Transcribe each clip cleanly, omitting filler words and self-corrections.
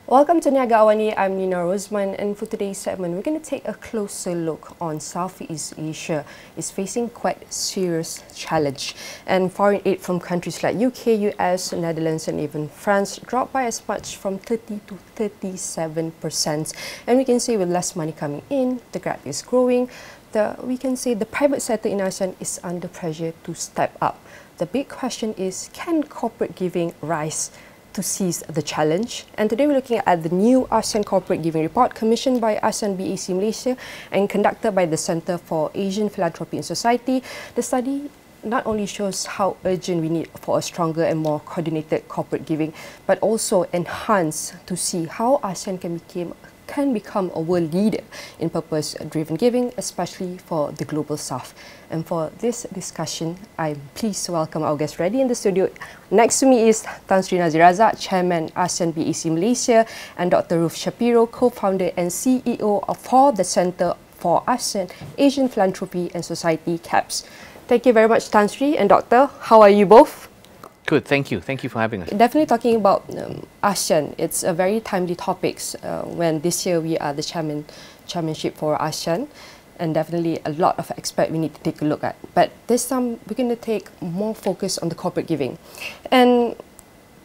Welcome to Niaga AWANI. I'm Nina Rosman, and for today's segment, we're going to take a closer look on Southeast Asia. It's facing quite serious challenge, and foreign aid from countries like UK, US, Netherlands, and even France dropped by as much from 30 to 37%. And we can say with less money coming in, the gap is growing. We can say the private sector in ASEAN is under pressure to step up. The big question is, can corporate giving rise to seize the challenge? And today we're looking at the new ASEAN Corporate Giving Report commissioned by ASEAN-BAC Malaysia and conducted by the Center for Asian Philanthropy and Society. The study not only shows how urgent we need for a stronger and more coordinated corporate giving, but also enhance to see how ASEAN can become a world leader in purpose-driven giving, especially for the global south. And for this discussion, I'm pleased to welcome our guest ready in the studio. Next to me is Tan Sri Nazir Razak, Chairman ASEAN-BAC Malaysia, and Dr. Ruth Shapiro, co-founder and CEO for the Center for ASEAN Asian Philanthropy and Society, CAPS. Thank you very much, Tan Sri and Doctor. How are you both? Good, thank you. Thank you for having us. Definitely talking about ASEAN, it's a very timely topic when this year we are the chairmanship for ASEAN, and definitely a lot of aspects we need to take a look at. But this time we're going to take more focus on the corporate giving. And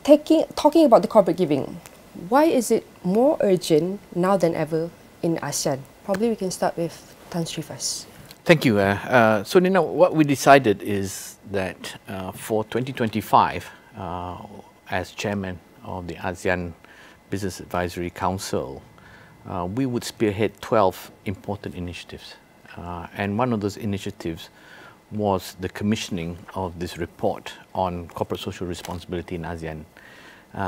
talking about the corporate giving, why is it more urgent now than ever in ASEAN? Probably we can start with Tan Sri first. Thank you. So Nina, what we decided is that for 2025, as chairman of the ASEAN Business Advisory Council, we would spearhead 12 important initiatives. And one of those initiatives was the commissioning of this report on corporate social responsibility in ASEAN.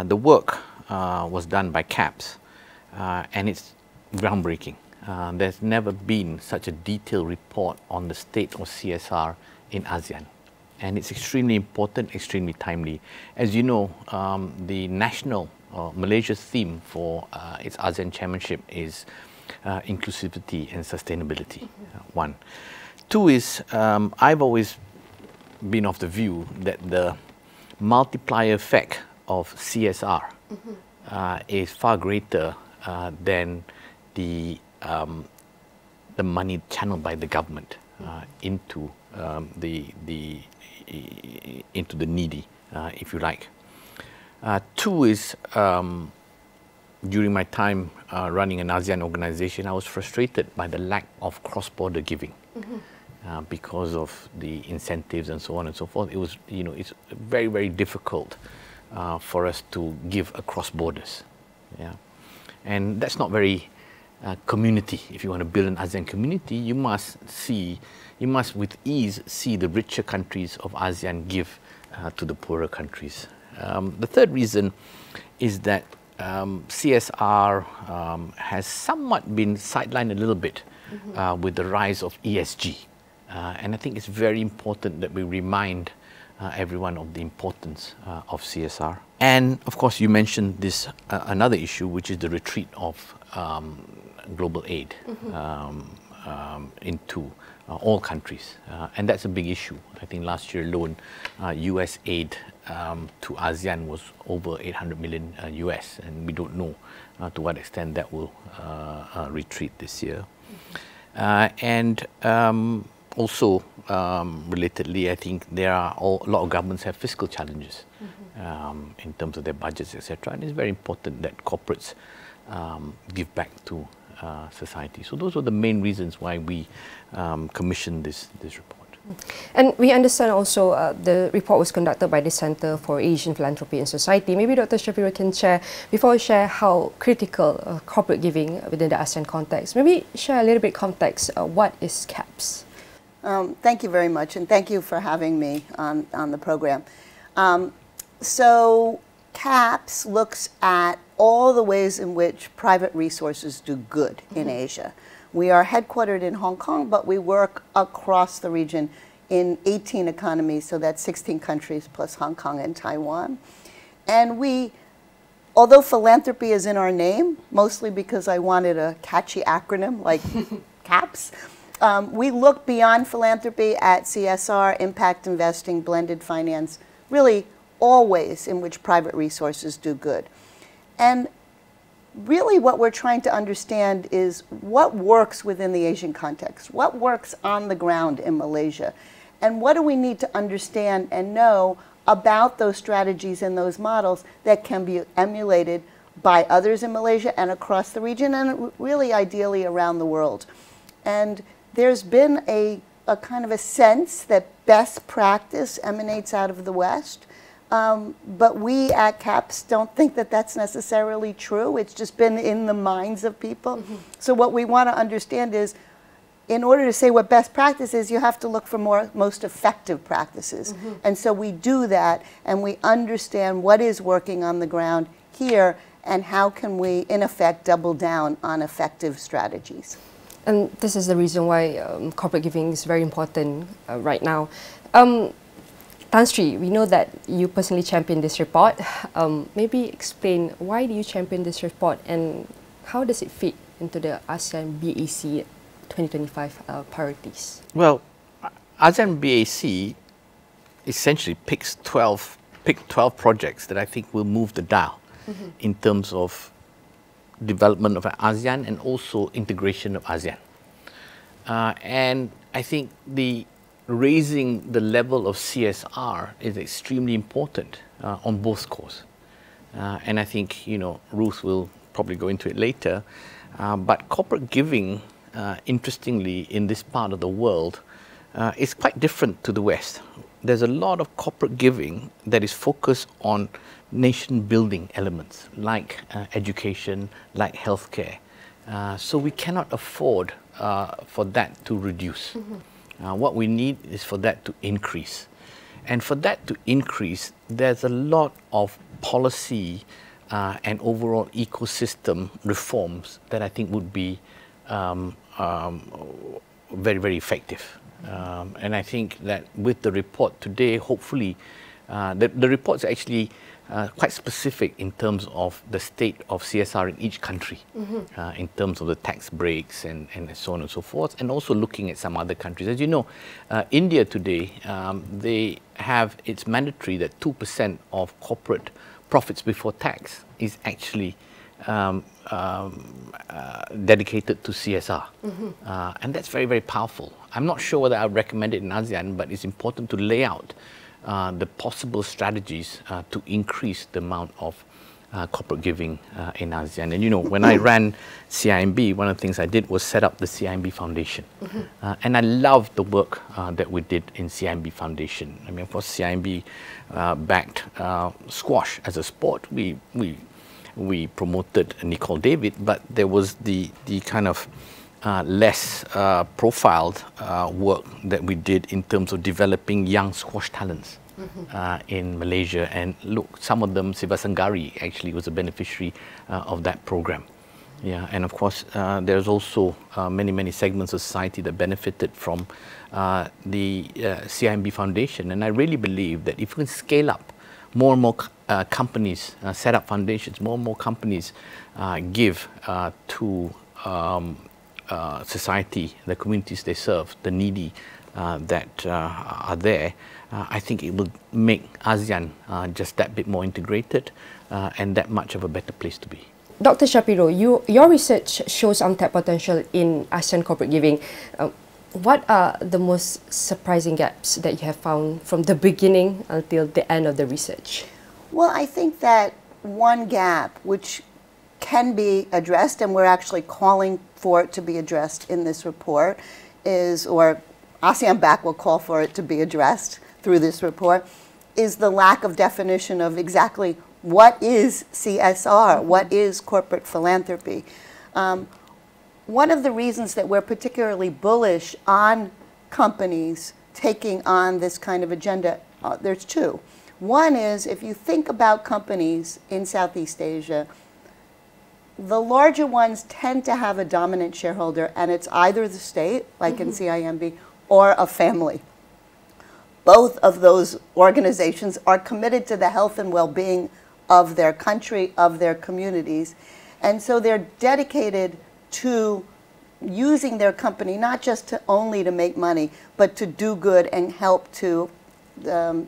The work was done by CAPS, and it's groundbreaking. There's never been such a detailed report on the state of CSR in ASEAN. And it's extremely important, extremely timely. As you know, the national Malaysia's theme for its ASEAN chairmanship is inclusivity and sustainability, one. Two is, I've always been of the view that the multiplier effect of CSR is far greater than the money channeled by the government into the needy, if you like. Two is, during my time running an ASEAN organization, I was frustrated by the lack of cross-border giving because of the incentives and so on and so forth. It was, it's very, very difficult for us to give across borders. Yeah, and that's not very community. If you want to build an ASEAN community, you must with ease see the richer countries of ASEAN give to the poorer countries. The third reason is that CSR has somewhat been sidelined a little bit with the rise of ESG. And I think it's very important that we remind everyone of the importance of CSR. And of course, you mentioned this another issue, which is the retreat of global aid into all countries, and that's a big issue. I think last year alone, US aid to ASEAN was over 800 million US, and we don't know to what extent that will retreat this year. And also, relatedly, I think there are a lot of governments have fiscal challenges in terms of their budgets, etc. And it's very important that corporates give back to society. So those were the main reasons why we commissioned this report. And we understand also the report was conducted by the Center for Asian Philanthropy and Society. Maybe Dr. Shapiro can share, before we share how critical corporate giving within the ASEAN context, maybe share a little bit context, what is CAPS? Thank you very much, and thank you for having me on the program. So CAPS looks at all the ways in which private resources do good in Asia. We are headquartered in Hong Kong, but we work across the region in 18 economies, so that's 16 countries plus Hong Kong and Taiwan. And although philanthropy is in our name, mostly because I wanted a catchy acronym like CAPS, we look beyond philanthropy at CSR, impact investing, blended finance, really all ways in which private resources do good. And really what we're trying to understand is what works within the Asian context, what works on the ground in Malaysia, and what do we need to understand and know about those strategies and those models that can be emulated by others in Malaysia and across the region, and really ideally around the world. And there's been a kind of a sense that best practice emanates out of the West. But we at CAPS don't think that that's necessarily true. It's just been in the minds of people. So what we want to understand is, in order to say what best practice is, you have to look for most effective practices. And so we do that, and we understand what is working on the ground here, and how can we, in effect, double down on effective strategies. And this is the reason why corporate giving is very important right now. Tan Sri, we know that you personally champion this report. Maybe explain, why do you champion this report, and how does it fit into the ASEAN-BAC 2025 priorities? Well, ASEAN-BAC essentially picked 12 projects that I think will move the dial in terms of development of ASEAN and also integration of ASEAN. And I think raising the level of CSR is extremely important on both scores. And I think, Ruth will probably go into it later, but corporate giving, interestingly, in this part of the world, is quite different to the West. There's a lot of corporate giving that is focused on nation-building elements, like education, like healthcare. So we cannot afford for that to reduce. What we need is for that to increase. And for that to increase, there's a lot of policy and overall ecosystem reforms that I think would be very, very effective. And I think that with the report today, hopefully, the report's actually quite specific in terms of the state of CSR in each country, in terms of the tax breaks and so on and so forth, and also looking at some other countries. As you know, India today, they have, it's mandatory that 2% of corporate profits before tax is actually dedicated to CSR. And that's very, very powerful. I'm not sure whether I would recommend it in ASEAN, but it's important to lay out the possible strategies to increase the amount of corporate giving in ASEAN. And when I ran CIMB, one of the things I did was set up the CIMB Foundation. And I love the work that we did in CIMB Foundation. I mean, of course, CIMB backed squash as a sport. We promoted Nicole David, but there was the kind of less profiled work that we did in terms of developing young squash talents in Malaysia. And look, some of them, Sivasangari actually was a beneficiary of that program. Yeah, and of course, there's also many, many segments of society that benefited from the CIMB Foundation. And I really believe that if we can scale up, more and more companies set up foundations, more and more companies give to society, the communities they serve, the needy that are there, I think it will make ASEAN just that bit more integrated and that much of a better place to be. Dr. Shapiro, your research shows untapped potential in ASEAN corporate giving. What are the most surprising gaps that you have found from the beginning until the end of the research? Well, I think that one gap which can be addressed, and we're actually calling for it to be addressed in this report, is, or ASEAN-BAC will call for it to be addressed through this report, is the lack of definition of exactly what is CSR, what is corporate philanthropy. One of the reasons that we're particularly bullish on companies taking on this kind of agenda, there's two. One is, if you think about companies in Southeast Asia, the larger ones tend to have a dominant shareholder, and it's either the state, like in CIMB, or a family. Both of those organizations are committed to the health and well-being of their country, of their communities, and so they're dedicated to using their company not just only to make money, but to do good and help to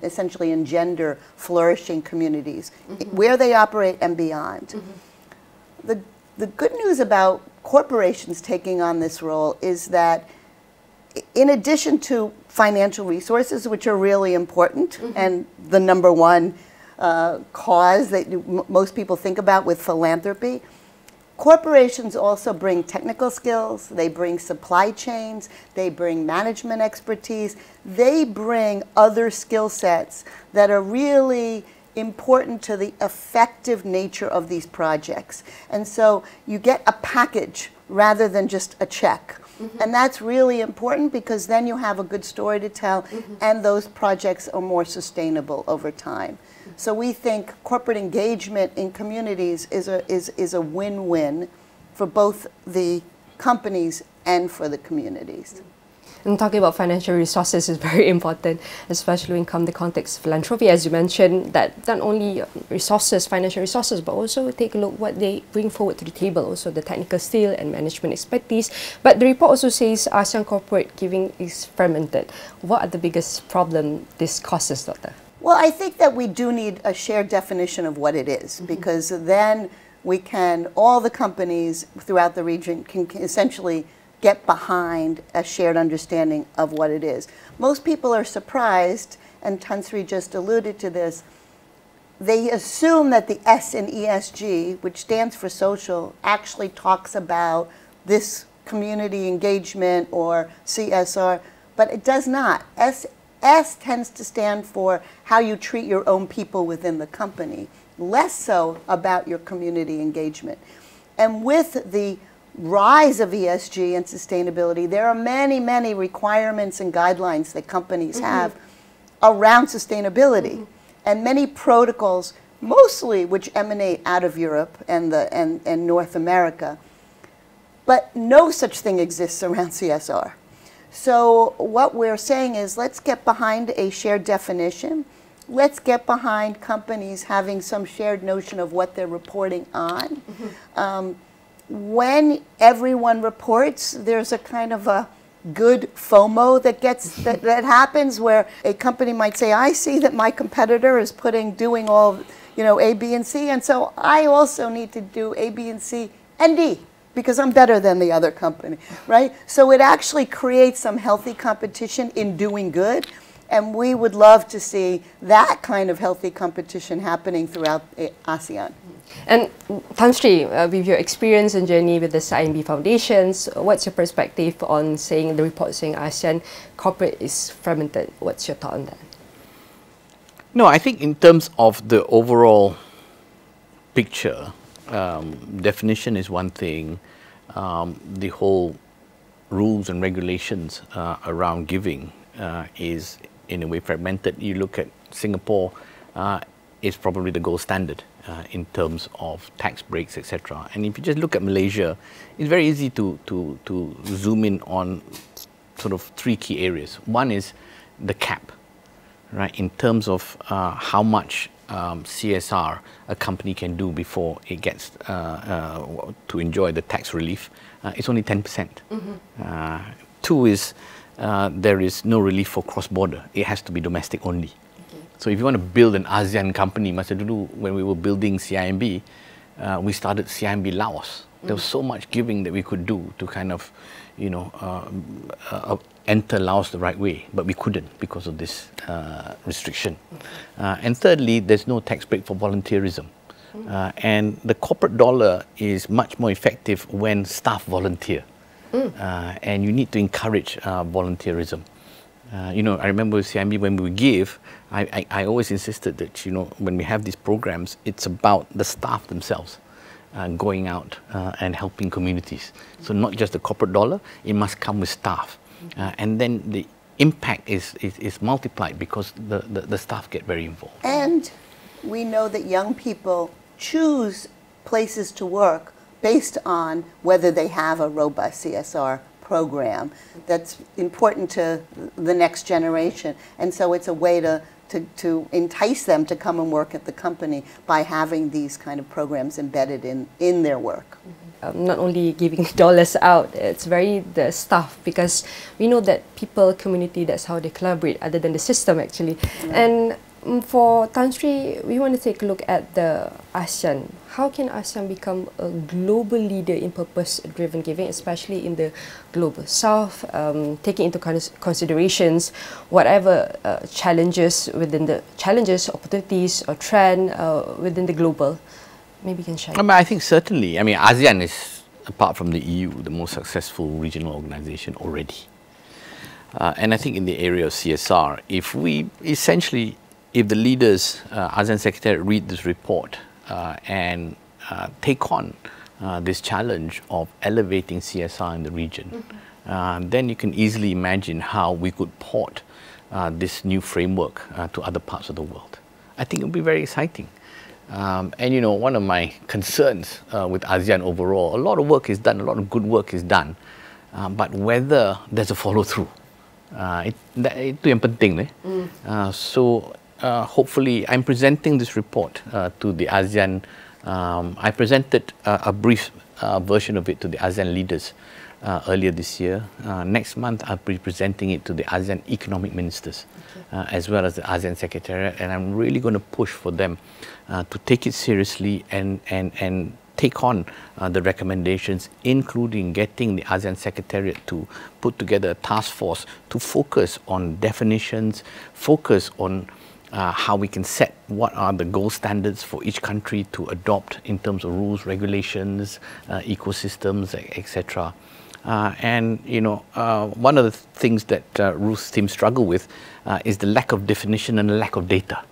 essentially engender flourishing communities where they operate and beyond. The The good news about corporations taking on this role is that in addition to financial resources, which are really important, and the number one cause that most people think about with philanthropy, corporations also bring technical skills, they bring supply chains, they bring management expertise, they bring other skill sets that are really important to the effective nature of these projects. And so you get a package rather than just a check. And that's really important because then you have a good story to tell and those projects are more sustainable over time. So we think corporate engagement in communities is a win-win for both the companies and for the communities. And talking about financial resources is very important, especially when it comes to the context of philanthropy, as you mentioned, that not only resources, financial resources, but also take a look what they bring forward to the table, also the technical skill and management expertise. But the report also says ASEAN corporate giving is fragmented. What are the biggest problem this causes, Doctor? Well, I think that we do need a shared definition of what it is, because then we can, all the companies throughout the region can essentially get behind a shared understanding of what it is. Most people are surprised, and Tan Sri just alluded to this, they assume that the S in ESG, which stands for social, actually talks about this community engagement or CSR, but it does not. S tends to stand for how you treat your own people within the company, less so about your community engagement. And with the rise of ESG and sustainability, there are many, many requirements and guidelines that companies have around sustainability, and many protocols, mostly which emanate out of Europe and North America. But no such thing exists around CSR. So what we're saying is, let's get behind a shared definition. Let's get behind companies having some shared notion of what they're reporting on. When everyone reports, there's a kind of a good FOMO that that happens, where a company might say, I see that my competitor is doing all, A, B, and C, and so I also need to do A, B, and C, and D, because I'm better than the other company, right? So it actually creates some healthy competition in doing good, and we would love to see that kind of healthy competition happening throughout ASEAN. And Tan Sri, with your experience and journey with the ASEAN-BAC Foundations, what's your perspective on the report saying ASEAN corporate is fragmented? What's your thought on that? No, I think in terms of the overall picture, definition is one thing. The whole rules and regulations around giving is in a way fragmented. You look at Singapore, it's probably the gold standard in terms of tax breaks, etc. And if you just look at Malaysia, it's very easy to zoom in on sort of three key areas. One is the cap, right, in terms of how much CSR a company can do before it gets to enjoy the tax relief. It's only 10%. Two is there is no relief for cross-border. It has to be domestic only. So if you want to build an ASEAN company, masa dulu when we were building CIMB, we started CIMB Laos. There was so much giving that we could do to kind of, enter Laos the right way, but we couldn't because of this restriction. And thirdly, there's no tax break for volunteerism. And the corporate dollar is much more effective when staff volunteer. And you need to encourage volunteerism. I remember with CIMB when we give, I always insisted that, when we have these programs, it's about the staff themselves going out and helping communities. So not just the corporate dollar, it must come with staff. And then the impact is multiplied because the staff get very involved. And we know that young people choose places to work based on whether they have a robust CSR program that's important to the next generation. And so it's a way to entice them to come and work at the company by having these kind of programs embedded in their work. Not only giving dollars out, it's the staff, because we know that people, community, that's how they collaborate other than the system actually. And For Tan Sri, we want to take a look at the ASEAN. How can ASEAN become a global leader in purpose-driven giving, especially in the global south, taking into considerations whatever challenges, opportunities or trend within the global? Maybe you can share. I think certainly. ASEAN is, apart from the EU, the most successful regional organization already. And I think in the area of CSR, if the leaders, ASEAN Secretariat, read this report and take on this challenge of elevating CSR in the region, then you can easily imagine how we could port this new framework to other parts of the world. I think it would be very exciting. And you know, one of my concerns with ASEAN overall, a lot of work is done, a lot of good work is done, but whether there's a follow-through, itu yang penting. So hopefully, I'm presenting this report to the ASEAN. I presented a brief version of it to the ASEAN leaders earlier this year. Next month, I'll be presenting it to the ASEAN economic ministers, as well as the ASEAN Secretariat, and I'm really going to push for them to take it seriously and take on the recommendations, including getting the ASEAN Secretariat to put together a task force to focus on definitions, focus on how we can set what are the gold standards for each country to adopt in terms of rules, regulations, ecosystems, etc. And you know, one of the things that Ruth's team struggle with is the lack of definition and the lack of data.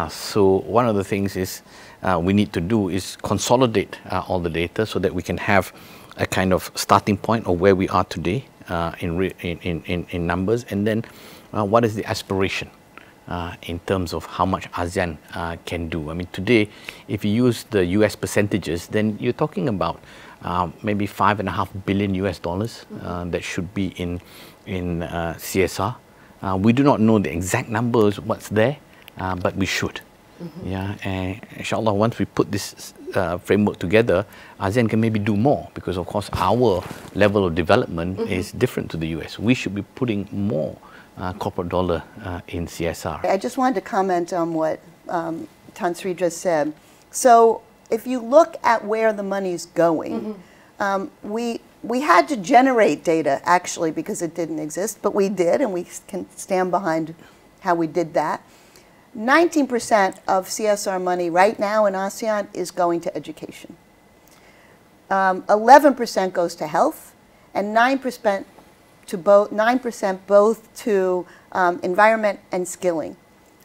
So one of the things is we need to do is consolidate all the data so that we can have a kind of starting point of where we are today in numbers, and then what is the aspiration in terms of how much ASEAN can do. I mean, today, if you use the US percentages, then you're talking about maybe $5.5 billion that should be in CSR. We do not know the exact numbers, what's there, but we should. Yeah, and inshallah, once we put this framework together, ASEAN can maybe do more, because of course our level of development is different to the US. We should be putting more corporate dollar in CSR. I just wanted to comment on what Tan Sri just said. So if you look at where the money's going, we had to generate data, actually, because it didn't exist, but we did, and we can stand behind how we did that. 19% of CSR money right now in ASEAN is going to education. 11% goes to health, and 9% both to environment and skilling.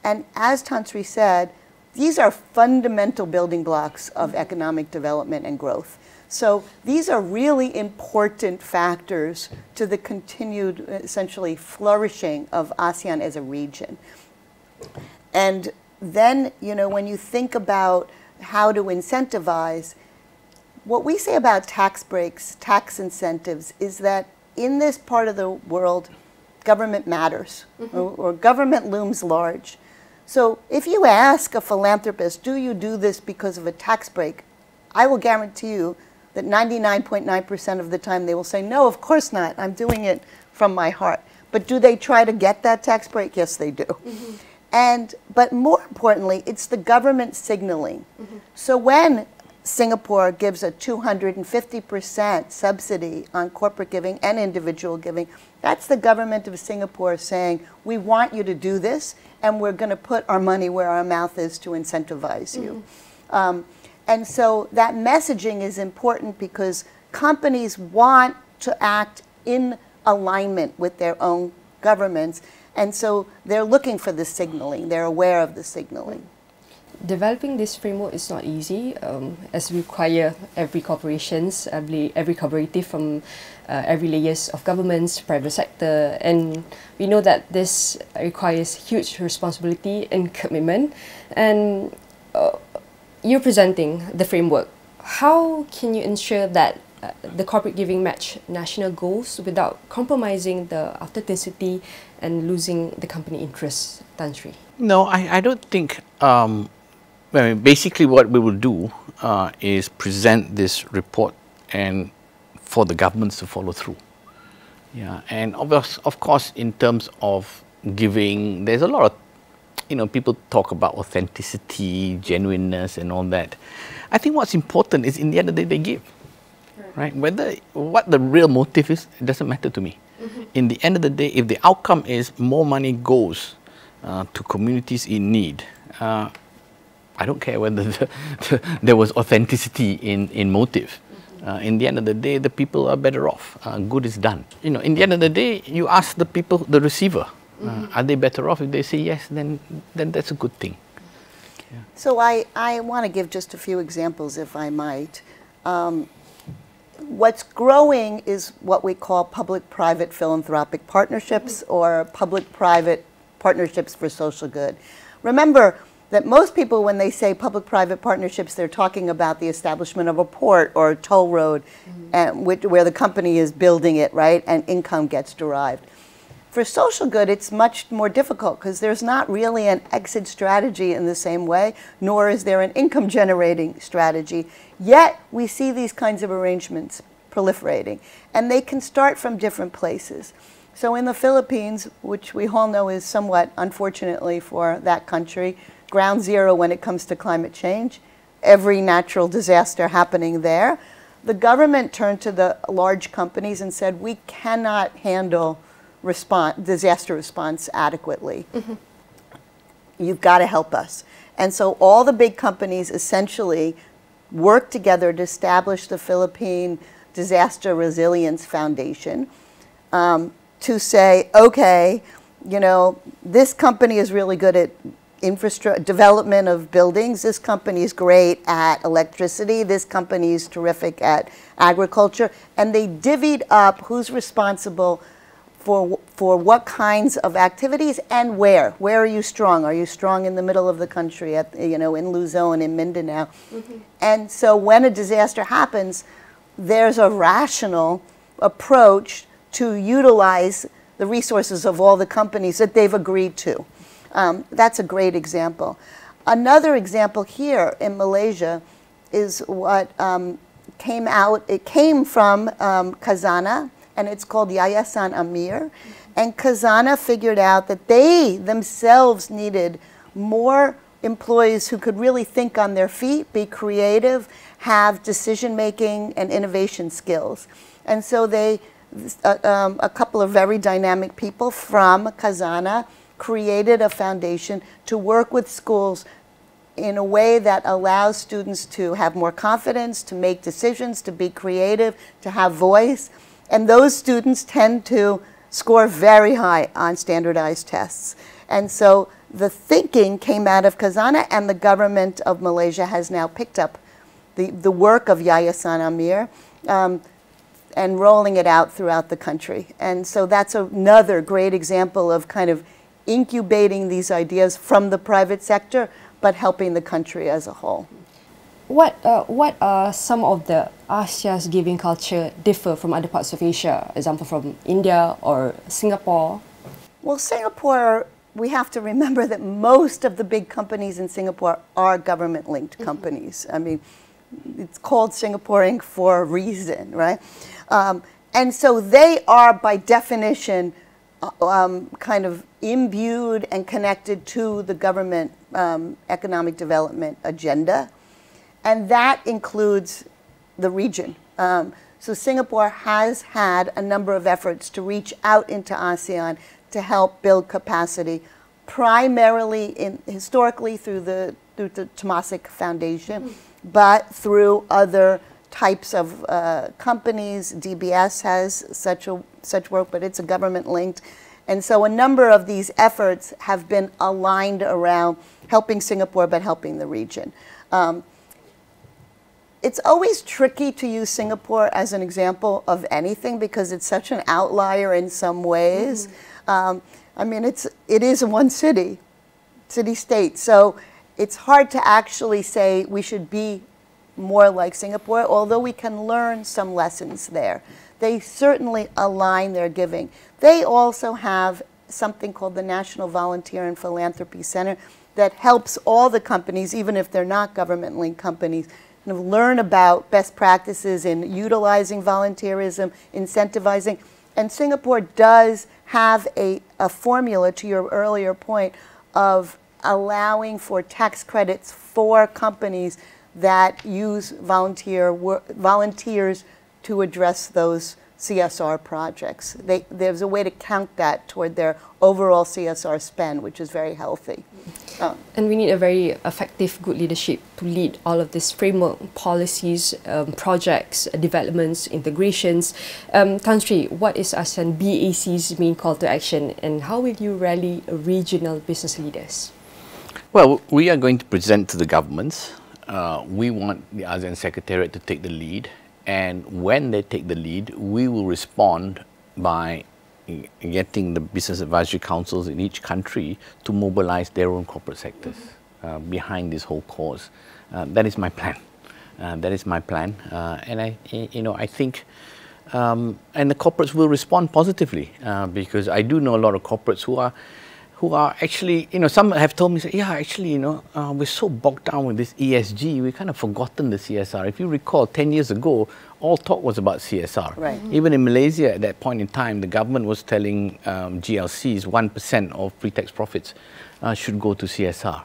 And as Tan Sri said, these are fundamental building blocks of economic development and growth. So these are really important factors to the continued, essentially, flourishing of ASEAN as a region. And then, you know, when you think about how to incentivize, what we say about tax breaks, tax incentives, is that in this part of the world, government matters, or government looms large. So if you ask a philanthropist, do you do this because of a tax break? I will guarantee you that 99.9% of the time they will say, no, of course not. I'm doing it from my heart. But do they try to get that tax break? Yes, they do. But more importantly, it's the government signaling. So when Singapore gives a 250% subsidy on corporate giving and individual giving, that's the government of Singapore saying, we want you to do this, and we're going to put our money where our mouth is to incentivize you. And so that messaging is important because companies want to act in alignment with their own governments. And so they're looking for the signaling. They're aware of the signaling. Developing this framework is not easy, as we require every corporations, every cooperative from every layers of governments, private sector, and we know that this requires huge responsibility and commitment. And you're presenting the framework. How can you ensure that the corporate giving match national goals without compromising the authenticity and losing the company interests, Tan Sri? No, I don't think. Basically, what we will do is present this report and for the governments to follow through. Yeah, and of course, in terms of giving, there's a lot of you know, people talk about authenticity, genuineness and all that. I think what's important is in the end of the day they give, right? Whether what the real motive is, it doesn't matter to me. In the end of the day, if the outcome is more money goes to communities in need, I don't care whether there was authenticity in motive. In the end of the day, the people are better off. Good is done. You know, in the end of the day, you ask the people, the receiver, are they better off? If they say yes, then that's a good thing. Yeah. So I want to give just a few examples, if I might. What's growing is what we call public-private philanthropic partnerships or public-private partnerships for social good. Remember that most people, when they say public-private partnerships, they're talking about the establishment of a port or a toll road and where the company is building it, right, and income gets derived. For social good, it's much more difficult because there's not really an exit strategy in the same way, nor is there an income-generating strategy. Yet, we see these kinds of arrangements proliferating, and they can start from different places. So in the Philippines, which we all know is somewhat, unfortunately for that country, ground zero when it comes to climate change, every natural disaster happening there, the government turned to the large companies and said, we cannot handle disaster response adequately. You've got to help us. And so all the big companies essentially worked together to establish the Philippine Disaster Resilience Foundation to say, okay, you know, this company is really good at development of buildings. This company is great at electricity. This company is terrific at agriculture. And they divvied up who's responsible for what kinds of activities and where. Where are you strong? Are you strong in the middle of the country, at, you know, in Luzon, in Mindanao? And so when a disaster happens, there's a rational approach to utilize the resources of all the companies that they've agreed to. That's a great example. Another example here in Malaysia is what came out. It came from Khazanah, and it's called Yayasan Amir. And Khazanah figured out that they themselves needed more employees who could really think on their feet, be creative, have decision-making and innovation skills. And so they, a couple of very dynamic people from Khazanah created a foundation to work with schools in a way that allows students to have more confidence, to make decisions, to be creative, to have voice. And those students tend to score very high on standardized tests. And so the thinking came out of Khazanah, and the government of Malaysia has now picked up the work of Yayasan Amir and rolling it out throughout the country. And so that's another great example of kind of incubating these ideas from the private sector, but helping the country as a whole. What are some of the ASEAN's giving culture differ from other parts of Asia, example from India or Singapore? Well, Singapore, we have to remember that most of the big companies in Singapore are government-linked companies. I mean, it's called Singapore Inc. for a reason, right? And so they are, by definition, kind of imbued and connected to the government economic development agenda. And that includes the region. So Singapore has had a number of efforts to reach out into ASEAN to help build capacity, primarily historically through the Temasek Foundation, but through other types of companies. DBS has such work, but it's a government-linked. And so a number of these efforts have been aligned around helping Singapore, but helping the region. It's always tricky to use Singapore as an example of anything because it's such an outlier in some ways. I mean, it is one city-state. So it's hard to actually say we should be more like Singapore, although we can learn some lessons there. They certainly align their giving. They also have something called the National Volunteer and Philanthropy Center that helps all the companies, even if they're not government-linked companies, kind of learn about best practices in utilizing volunteerism, incentivizing. And Singapore does have a formula, to your earlier point, of allowing for tax credits for companies that use volunteers to address those CSR projects. There's a way to count that toward their overall CSR spend, which is very healthy. And we need a very effective, good leadership to lead all of these framework, policies, projects, developments, integrations. Tan Sri, what is ASEAN BAC's main call to action, and how will you rally regional business leaders? Well, we are going to present to the governments. We want the ASEAN Secretariat to take the lead, and when they take the lead, we will respond by getting the business advisory councils in each country to mobilize their own corporate sectors behind this whole cause. That is my plan. That is my plan, and I think, and the corporates will respond positively because I do know a lot of corporates who are actually, some have told me, yeah, actually, we're so bogged down with this ESG, we've kind of forgotten the CSR. If you recall, 10 years ago, all talk was about CSR. Right. Even in Malaysia at that point in time, the government was telling GLCs 1% of pre-tax profits should go to CSR.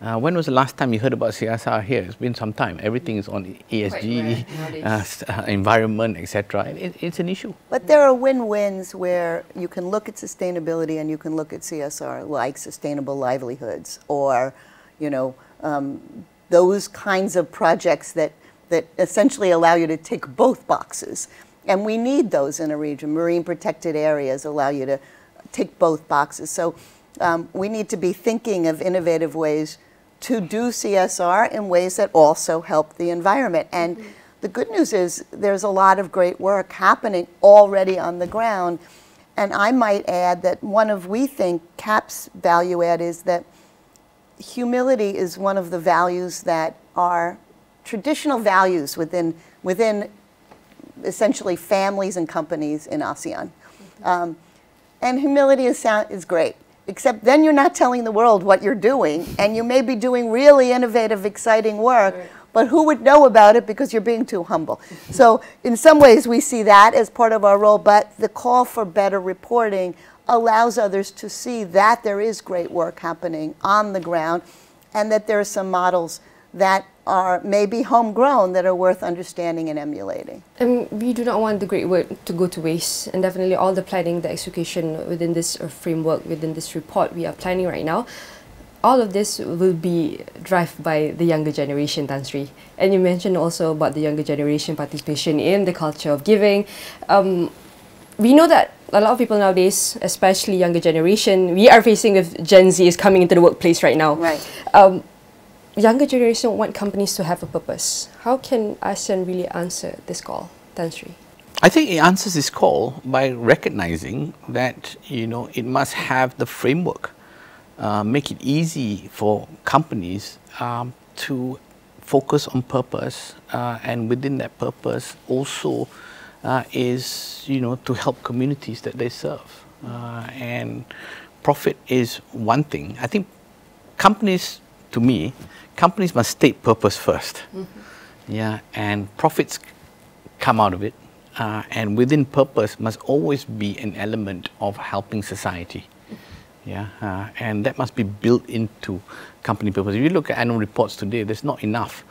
When was the last time you heard about CSR here? It's been some time. Everything is on ESG, environment, etc. It's an issue. But there are win-wins where you can look at sustainability and you can look at CSR, like sustainable livelihoods, or those kinds of projects that essentially allow you to tick both boxes. And we need those in a region. Marine protected areas allow you to tick both boxes. So we need to be thinking of innovative ways to do CSR in ways that also help the environment. And the good news is there's a lot of great work happening already on the ground. And I might add that we think CAP's value add is that humility is one of the values that are traditional values within essentially families and companies in ASEAN. And humility is great. Except then you're not telling the world what you're doing, and you may be doing really innovative, exciting work, but who would know about it because you're being too humble? So in some ways we see that as part of our role, but the call for better reporting allows others to see that there is great work happening on the ground, and that there are some models that are maybe homegrown that are worth understanding and emulating. And we do not want the great work to go to waste, and definitely all the planning, the execution within this framework, within this report we are planning right now, all of this will be driven by the younger generation, Tan Sri. And you mentioned also about the younger generation participation in the culture of giving. We know that a lot of people nowadays, especially younger generation, we are facing with Gen Z is coming into the workplace right now. Right. Younger generation want companies to have a purpose. How can ASEAN really answer this call, Tan Sri? I think it answers this call by recognizing that it must have the framework, make it easy for companies to focus on purpose, and within that purpose also is to help communities that they serve. And profit is one thing. I think companies must state purpose first. Yeah, and profits come out of it. And within purpose must always be an element of helping society. Yeah, and that must be built into company purpose. If you look at annual reports today, there's not enough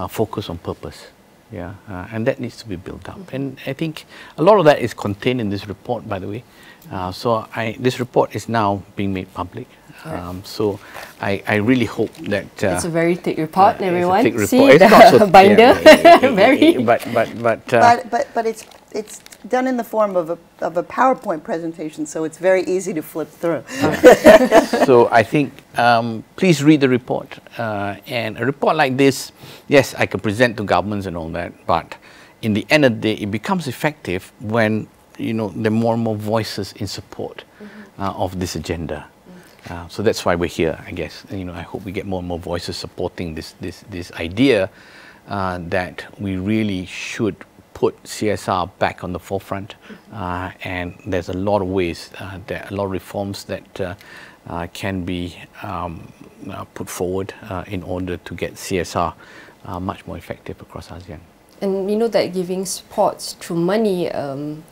focus on purpose. Yeah, and that needs to be built up. And I think a lot of that is contained in this report, by the way. This report is now being made public. So I really hope that it's a very thick report, everyone. It's a thick See report. the It's not so binder, very. But it's done in the form of a PowerPoint presentation, so it's very easy to flip through. So I think please read the report. And a report like this, yes, I can present to governments and all that, but in the end of the day, it becomes effective when there are more and more voices in support of this agenda. So that's why we're here, I guess. I hope we get more and more voices supporting this idea that we really should put CSR back on the forefront. And there's a lot of ways, a lot of reforms that can be put forward in order to get CSR much more effective across ASEAN. And we know that giving support through money,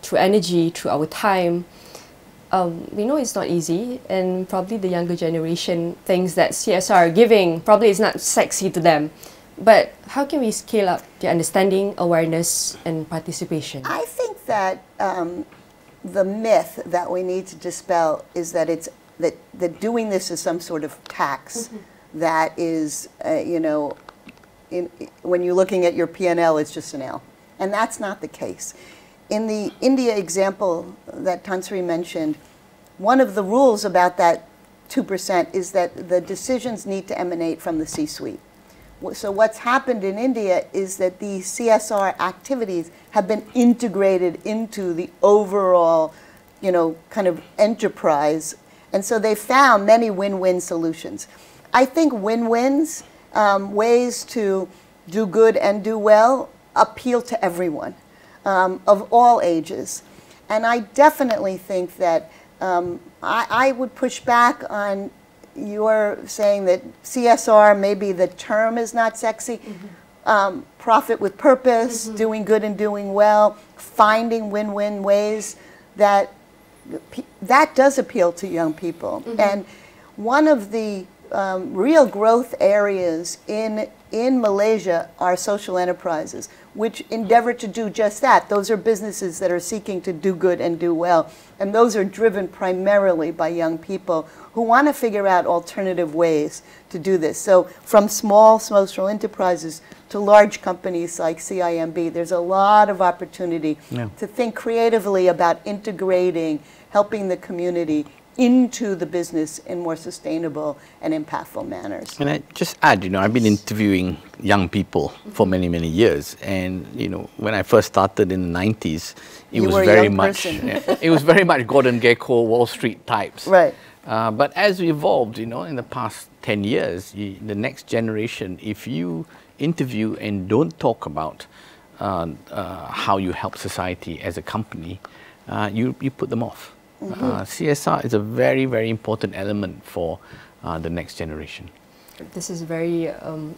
through energy, through our time, We know it's not easy, and probably the younger generation thinks that CSR giving probably is not sexy to them. But how can we scale up the understanding, awareness, and participation? I think that the myth that we need to dispel is that that doing this is some sort of tax that is, you know, when you're looking at your P&L, it's just an L. And that's not the case. In the India example that Tan Sri mentioned, one of the rules about that 2% is that the decisions need to emanate from the C-suite. So what's happened in India is that the CSR activities have been integrated into the overall, you know, kind of enterprise. And so they found many win-win solutions. I think win-wins, ways to do good and do well, appeal to everyone of all ages. And I definitely think that I would push back on your saying that CSR, maybe the term is not sexy. Profit with purpose, doing good and doing well, finding win-win ways, that does appeal to young people. And one of the real growth areas in Malaysia are social enterprises, which endeavor to do just that. Those are businesses that are seeking to do good and do well. And those are driven primarily by young people who want to figure out alternative ways to do this. So from small social enterprises to large companies like CIMB, there's a lot of opportunity to think creatively about integrating, helping the community into the business in more sustainable and impactful manners. And I just add, you know, I've been interviewing young people for many, many years. And, you know, when I first started in the 90s, it was very much, it was very much Gordon Gekko, Wall Street types. Right. But as we evolved, you know, in the past 10 years, the next generation, if you interview and don't talk about how you help society as a company, you put them off. CSR is a very, very important element for the next generation. This is very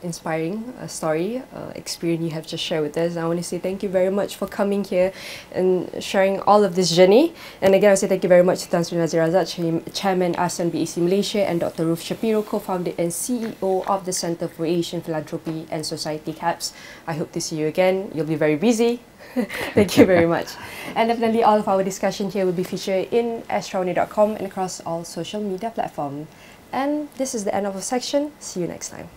inspiring story, experience you have just shared with us. I want to say thank you very much for coming here and sharing all of this journey. And again, I say thank you very much to Tan Sri Nazir Razak, Chairman ASEAN-BAC Malaysia, and Dr. Ruth Shapiro, co-founder and CEO of the Center for Asian Philanthropy and Society CAPS. I hope to see you again. You'll be very busy. Thank you very much. And definitely all of our discussion here will be featured in AstroNet.com and across all social media platforms. And this is the end of the section. See you next time.